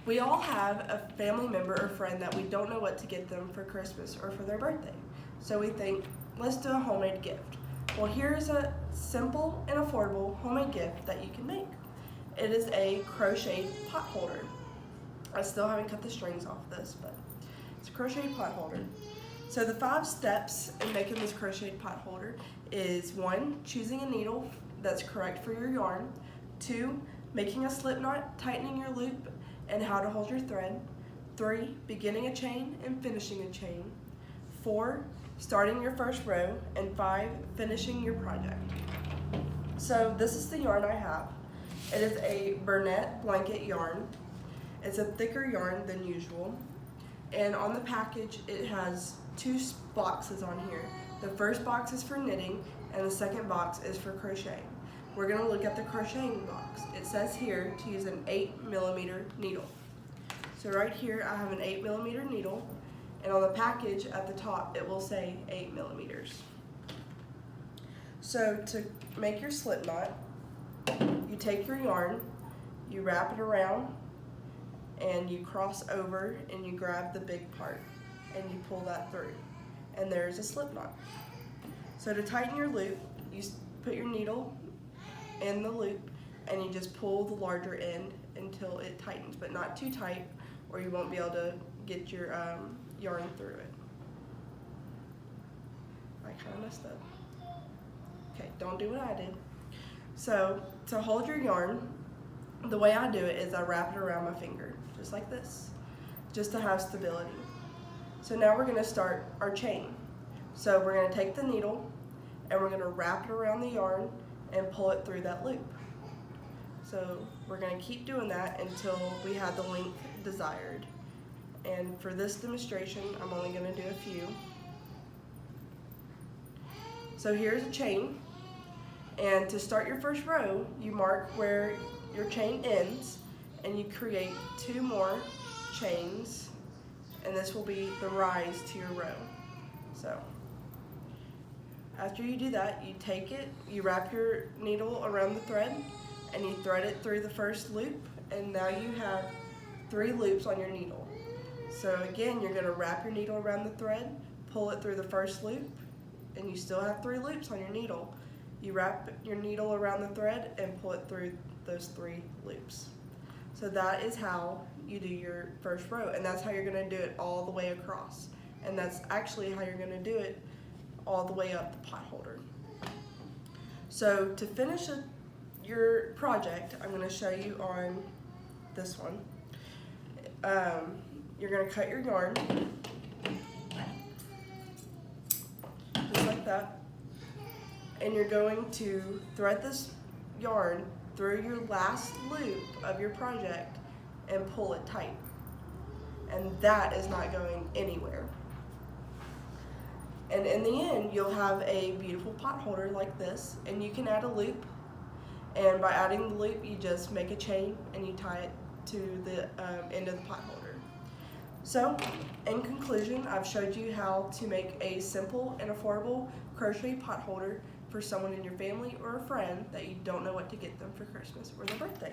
We all have a family member or friend that we don't know what to get them for Christmas or for their birthday. So we think, let's do a homemade gift. Well, here's a simple and affordable homemade gift that you can make. It is a crocheted pot holder. I still haven't cut the strings off this, but it's a crocheted pot holder. So the 5 steps in making this crocheted pot holder is 1, choosing a needle that's correct for your yarn. 2, making a slip knot, tightening your loop, and how to hold your thread. 3, beginning a chain and finishing a chain. 4, starting your first row. And 5, finishing your project. So this is the yarn I have. It is a Bernat blanket yarn. It's a thicker yarn than usual. And on the package, it has 2 boxes on here. The first box is for knitting, and the second box is for crocheting. We're gonna look at the crocheting box. It says here to use an 8mm needle. So right here, I have an 8mm needle, and on the package at the top, it will say 8mm. So to make your slip knot, you take your yarn, you wrap it around, and you cross over and you grab the big part and you pull that through, and there's a slip knot. So to tighten your loop, you put your needle in the loop and you just pull the larger end until it tightens, but not too tight or you won't be able to get your yarn through it. I kind of messed up. Okay, don't do what I did. So to hold your yarn, the way I do it is I wrap it around my finger, just like this, just to have stability. So now we're gonna start our chain. So we're gonna take the needle and we're gonna wrap it around the yarn and pull it through that loop. So we're gonna keep doing that until we have the length desired. And for this demonstration, I'm only gonna do a few. So here's a chain. And to start your first row, you mark where your chain ends and you create 2 more chains, and this will be the rise to your row. So after you do that, you take it, you wrap your needle around the thread and you thread it through the first loop, and now you have 3 loops on your needle. So again, you're going to wrap your needle around the thread, pull it through the first loop, and you still have 3 loops on your needle. You wrap your needle around the thread and pull it through those 3 loops. So that is how you do your first row, and that's how you're going to do it all the way across. And that's actually how you're going to do it all the way up the pot holder. So to finish your project, I'm going to show you on this one. You're going to cut your yarn, just like that. And you're going to thread this yarn through your last loop of your project and pull it tight. And that is not going anywhere. And in the end, you'll have a beautiful pot holder like this, and you can add a loop. And by adding the loop, you just make a chain and you tie it to the end of the pot holder. So, in conclusion, I've showed you how to make a simple and affordable crochet pot holder for someone in your family or a friend that you don't know what to get them for Christmas or their birthday.